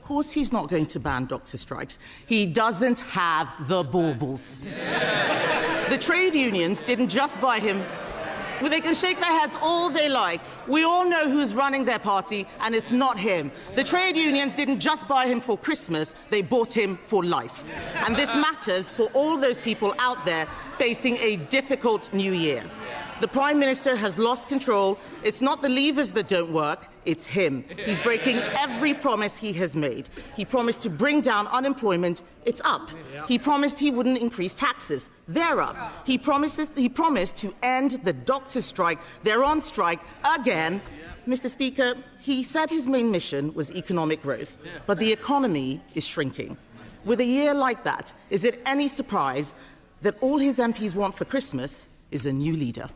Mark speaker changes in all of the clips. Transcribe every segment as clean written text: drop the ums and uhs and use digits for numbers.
Speaker 1: Of course he's not going to ban doctor strikes. He doesn't have the baubles. The trade unions didn't just buy him. Well, they can shake their heads all they like. We all know who's running their party, and it's not him. The trade unions didn't just buy him for Christmas, they bought him for life. And this matters for all those people out there facing a difficult new year. The Prime Minister has lost control. It's not the levers that don't work, it's him. He's breaking every promise he has made. He promised to bring down unemployment, it's up. He promised he wouldn't increase taxes, they're up. He promised to end the doctor strike, they're on strike again. Mr. Speaker, he said his main mission was economic growth, but the economy is shrinking. With a year like that, is it any surprise that all his MPs want for Christmas is a new leader?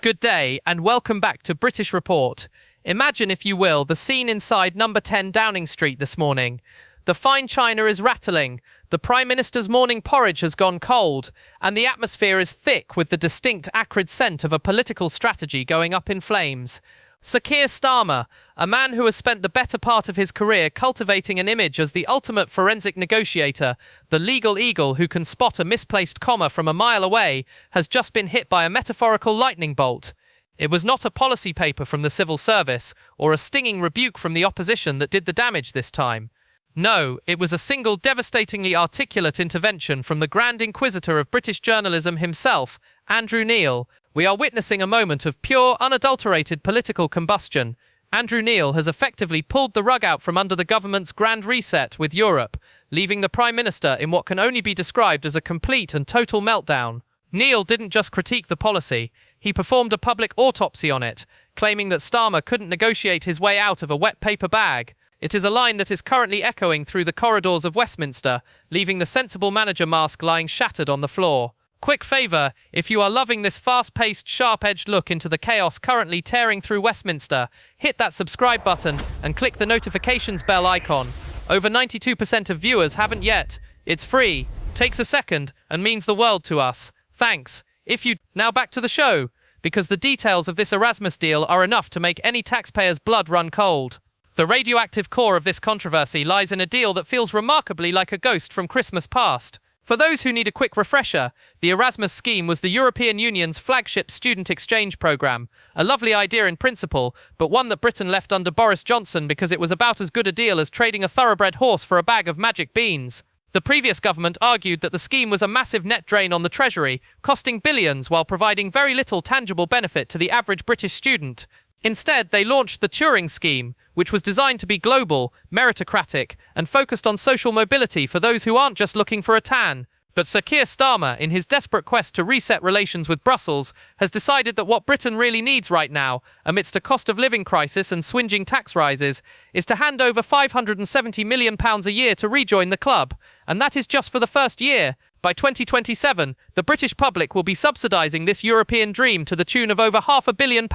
Speaker 2: Good day and welcome back to British Report. Imagine, if you will, the scene inside number 10 Downing Street this morning. The fine china is rattling, the Prime Minister's morning porridge has gone cold, and the atmosphere is thick with the distinct acrid scent of a political strategy going up in flames. Sir Keir Starmer, a man who has spent the better part of his career cultivating an image as the ultimate forensic negotiator, the legal eagle who can spot a misplaced comma from a mile away, has just been hit by a metaphorical lightning bolt. It was not a policy paper from the civil service or a stinging rebuke from the opposition that did the damage this time. No, it was a single devastatingly articulate intervention from the Grand Inquisitor of British journalism himself, Andrew Neil. We are witnessing a moment of pure, unadulterated political combustion. Andrew Neil has effectively pulled the rug out from under the government's grand reset with Europe, leaving the Prime Minister in what can only be described as a complete and total meltdown. Neil didn't just critique the policy, he performed a public autopsy on it, claiming that Starmer couldn't negotiate his way out of a wet paper bag. It is a line that is currently echoing through the corridors of Westminster, leaving the sensible manager mask lying shattered on the floor. Quick favour, if you are loving this fast-paced, sharp-edged look into the chaos currently tearing through Westminster, hit that subscribe button and click the notifications bell icon. Over 92% of viewers haven't yet. It's free, takes a second, and means the world to us. Thanks. Now back to the show, because the details of this Erasmus deal are enough to make any taxpayer's blood run cold. The radioactive core of this controversy lies in a deal that feels remarkably like a ghost from Christmas past. For those who need a quick refresher, the Erasmus scheme was the European Union's flagship student exchange programme. A lovely idea in principle, but one that Britain left under Boris Johnson because it was about as good a deal as trading a thoroughbred horse for a bag of magic beans. The previous government argued that the scheme was a massive net drain on the Treasury, costing billions while providing very little tangible benefit to the average British student. Instead, they launched the Turing scheme, which was designed to be global, meritocratic, and focused on social mobility for those who aren't just looking for a tan. But Sir Keir Starmer, in his desperate quest to reset relations with Brussels, has decided that what Britain really needs right now, amidst a cost of living crisis and swinging tax rises, is to hand over £570 million a year to rejoin the club. And that is just for the first year. By 2027, the British public will be subsidising this European dream to the tune of over £500 million,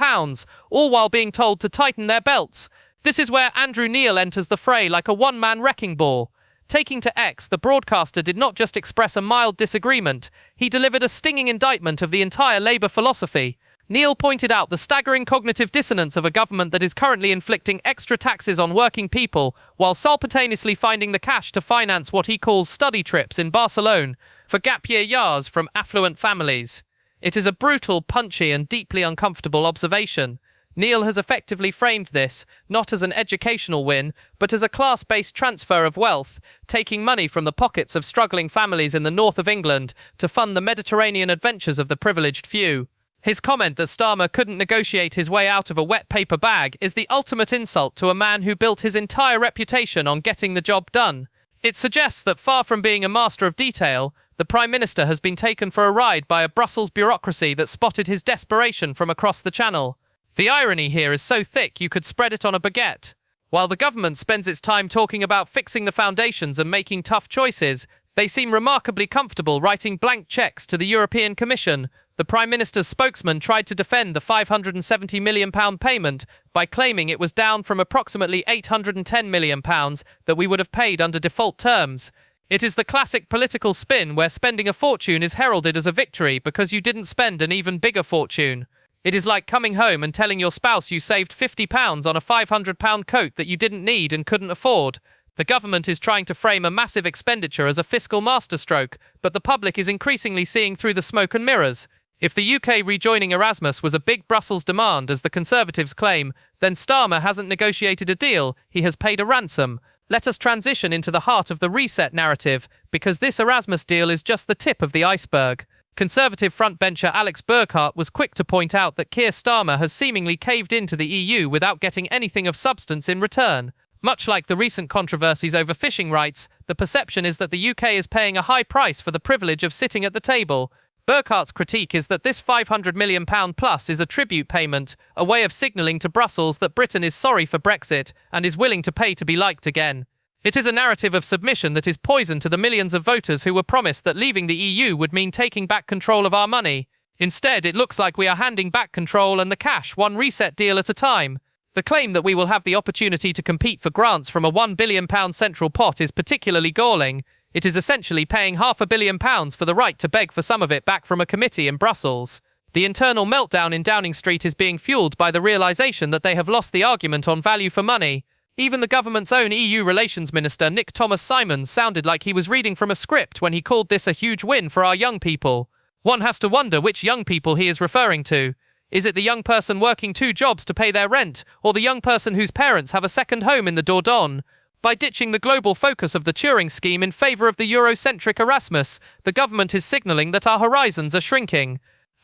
Speaker 2: all while being told to tighten their belts. This is where Andrew Neil enters the fray like a one-man wrecking ball. Taking to X, the broadcaster did not just express a mild disagreement, he delivered a stinging indictment of the entire Labour philosophy. Neil pointed out the staggering cognitive dissonance of a government that is currently inflicting extra taxes on working people, while simultaneously finding the cash to finance what he calls study trips in Barcelona for gap year yars from affluent families. It is a brutal, punchy and deeply uncomfortable observation. Neil has effectively framed this, not as an educational win, but as a class-based transfer of wealth, taking money from the pockets of struggling families in the north of England to fund the Mediterranean adventures of the privileged few. His comment that Starmer couldn't negotiate his way out of a wet paper bag is the ultimate insult to a man who built his entire reputation on getting the job done. It suggests that far from being a master of detail, the Prime Minister has been taken for a ride by a Brussels bureaucracy that spotted his desperation from across the Channel. The irony here is so thick you could spread it on a baguette. While the government spends its time talking about fixing the foundations and making tough choices, they seem remarkably comfortable writing blank cheques to the European Commission. The Prime Minister's spokesman tried to defend the £570 million payment by claiming it was down from approximately £810 million that we would have paid under default terms. It is the classic political spin where spending a fortune is heralded as a victory because you didn't spend an even bigger fortune. It is like coming home and telling your spouse you saved £50 on a £500 coat that you didn't need and couldn't afford. The government is trying to frame a massive expenditure as a fiscal masterstroke, but the public is increasingly seeing through the smoke and mirrors. If the UK rejoining Erasmus was a big Brussels demand, as the Conservatives claim, then Starmer hasn't negotiated a deal, he has paid a ransom. Let us transition into the heart of the reset narrative, because this Erasmus deal is just the tip of the iceberg. Conservative frontbencher Alex Burkhardt was quick to point out that Keir Starmer has seemingly caved into the EU without getting anything of substance in return. Much like the recent controversies over fishing rights, the perception is that the UK is paying a high price for the privilege of sitting at the table. Burkhardt's critique is that this £500 million plus is a tribute payment, a way of signalling to Brussels that Britain is sorry for Brexit and is willing to pay to be liked again. It is a narrative of submission that is poison to the millions of voters who were promised that leaving the EU would mean taking back control of our money. Instead, it looks like we are handing back control and the cash, one reset deal at a time. The claim that we will have the opportunity to compete for grants from a £1 billion central pot is particularly galling. It is essentially paying £500 million for the right to beg for some of it back from a committee in Brussels. The internal meltdown in Downing Street is being fueled by the realisation that they have lost the argument on value for money. Even the government's own EU Relations Minister Nick Thomas-Symonds sounded like he was reading from a script when he called this a huge win for our young people. One has to wonder which young people he is referring to. Is it the young person working 2 jobs to pay their rent, or the young person whose parents have a second home in the Dordogne? By ditching the global focus of the Turing scheme in favour of the Eurocentric Erasmus, the government is signalling that our horizons are shrinking.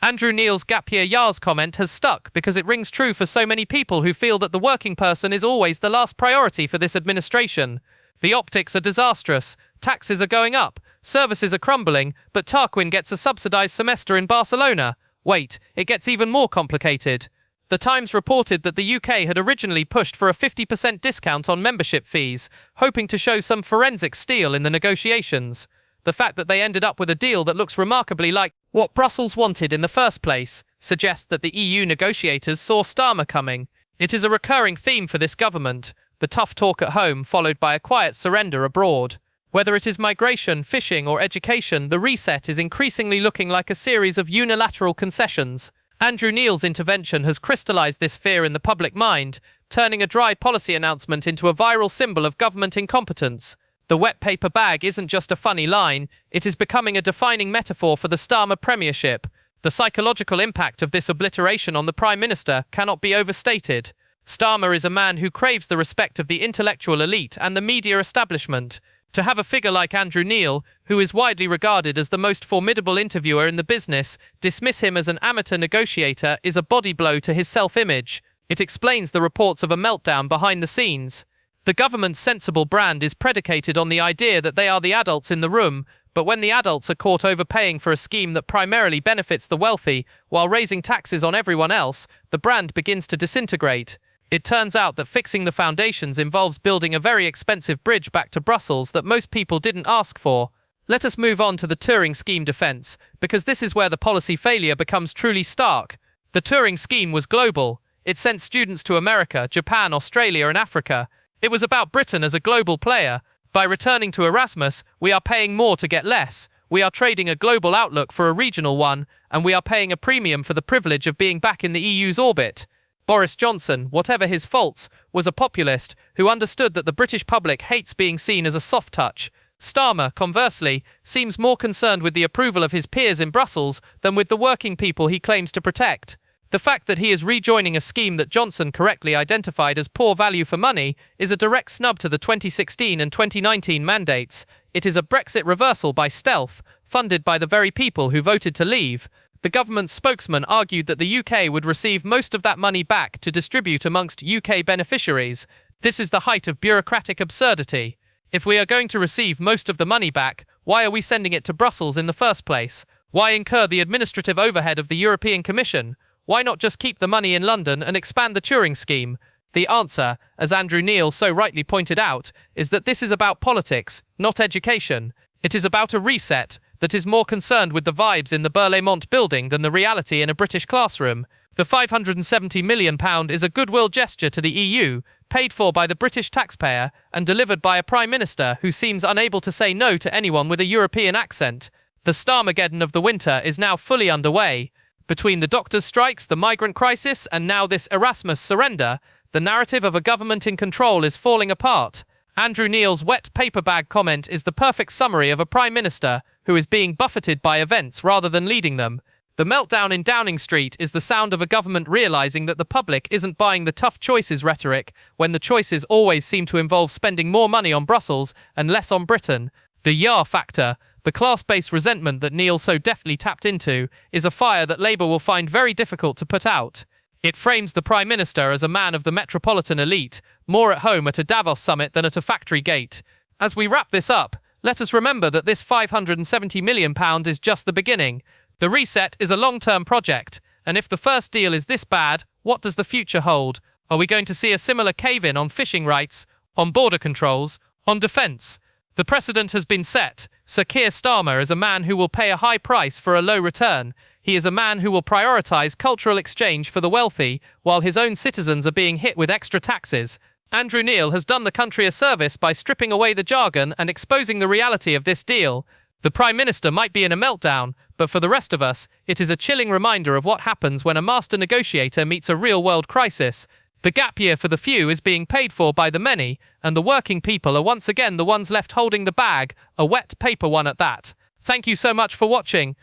Speaker 2: Andrew Neil's Gap Year Yars comment has stuck because it rings true for so many people who feel that the working person is always the last priority for this administration. The optics are disastrous, taxes are going up, services are crumbling, but Tarquin gets a subsidised semester in Barcelona. Wait, it gets even more complicated. The Times reported that the UK had originally pushed for a 50% discount on membership fees, hoping to show some forensic steel in the negotiations. The fact that they ended up with a deal that looks remarkably like what Brussels wanted in the first place suggests that the EU negotiators saw Starmer coming. It is a recurring theme for this government, the tough talk at home followed by a quiet surrender abroad. Whether it is migration, fishing or education, the reset is increasingly looking like a series of unilateral concessions. Andrew Neil's intervention has crystallised this fear in the public mind, turning a dry policy announcement into a viral symbol of government incompetence. The wet paper bag isn't just a funny line, it is becoming a defining metaphor for the Starmer premiership. The psychological impact of this obliteration on the Prime Minister cannot be overstated. Starmer is a man who craves the respect of the intellectual elite and the media establishment. To have a figure like Andrew Neil, who is widely regarded as the most formidable interviewer in the business, dismiss him as an amateur negotiator is a body blow to his self-image. It explains the reports of a meltdown behind the scenes. The government's sensible brand is predicated on the idea that they are the adults in the room, but when the adults are caught overpaying for a scheme that primarily benefits the wealthy while raising taxes on everyone else, the brand begins to disintegrate. It turns out that fixing the foundations involves building a very expensive bridge back to Brussels that most people didn't ask for. Let us move on to the Turing scheme defence, because this is where the policy failure becomes truly stark. The Turing scheme was global. It sent students to America, Japan, Australia and Africa. It was about Britain as a global player. By returning to Erasmus, we are paying more to get less. We are trading a global outlook for a regional one, and we are paying a premium for the privilege of being back in the EU's orbit. Boris Johnson, whatever his faults, was a populist who understood that the British public hates being seen as a soft touch. Starmer, conversely, seems more concerned with the approval of his peers in Brussels than with the working people he claims to protect. The fact that he is rejoining a scheme that Johnson correctly identified as poor value for money is a direct snub to the 2016 and 2019 mandates. It is a Brexit reversal by stealth, funded by the very people who voted to leave. The government's spokesman argued that the UK would receive most of that money back to distribute amongst UK beneficiaries. This is the height of bureaucratic absurdity. If we are going to receive most of the money back, why are we sending it to Brussels in the first place? Why incur the administrative overhead of the European Commission? Why not just keep the money in London and expand the Turing scheme? The answer, as Andrew Neil so rightly pointed out, is that this is about politics, not education. It is about a reset that is more concerned with the vibes in the Berlaymont building than the reality in a British classroom. The £570 million is a goodwill gesture to the EU, paid for by the British taxpayer and delivered by a Prime Minister who seems unable to say no to anyone with a European accent. The Starmageddon of the winter is now fully underway. Between the doctors' strikes, the migrant crisis, and now this Erasmus surrender, the narrative of a government in control is falling apart. Andrew Neil's wet paper bag comment is the perfect summary of a Prime Minister who is being buffeted by events rather than leading them. The meltdown in Downing Street is the sound of a government realising that the public isn't buying the tough choices rhetoric when the choices always seem to involve spending more money on Brussels and less on Britain. The "yah" factor, the class-based resentment that Neil so deftly tapped into, is a fire that Labour will find very difficult to put out. It frames the Prime Minister as a man of the metropolitan elite, more at home at a Davos summit than at a factory gate. As we wrap this up, let us remember that this £570 million is just the beginning. The reset is a long-term project, and if the first deal is this bad, what does the future hold? Are we going to see a similar cave-in on fishing rights, on border controls, on defence? The precedent has been set. Sir Keir Starmer is a man who will pay a high price for a low return. He is a man who will prioritise cultural exchange for the wealthy, while his own citizens are being hit with extra taxes. Andrew Neil has done the country a service by stripping away the jargon and exposing the reality of this deal. The Prime Minister might be in a meltdown, but for the rest of us, it is a chilling reminder of what happens when a master negotiator meets a real-world crisis. The gap year for the few is being paid for by the many, and the working people are once again the ones left holding the bag, a wet paper one at that. Thank you so much for watching.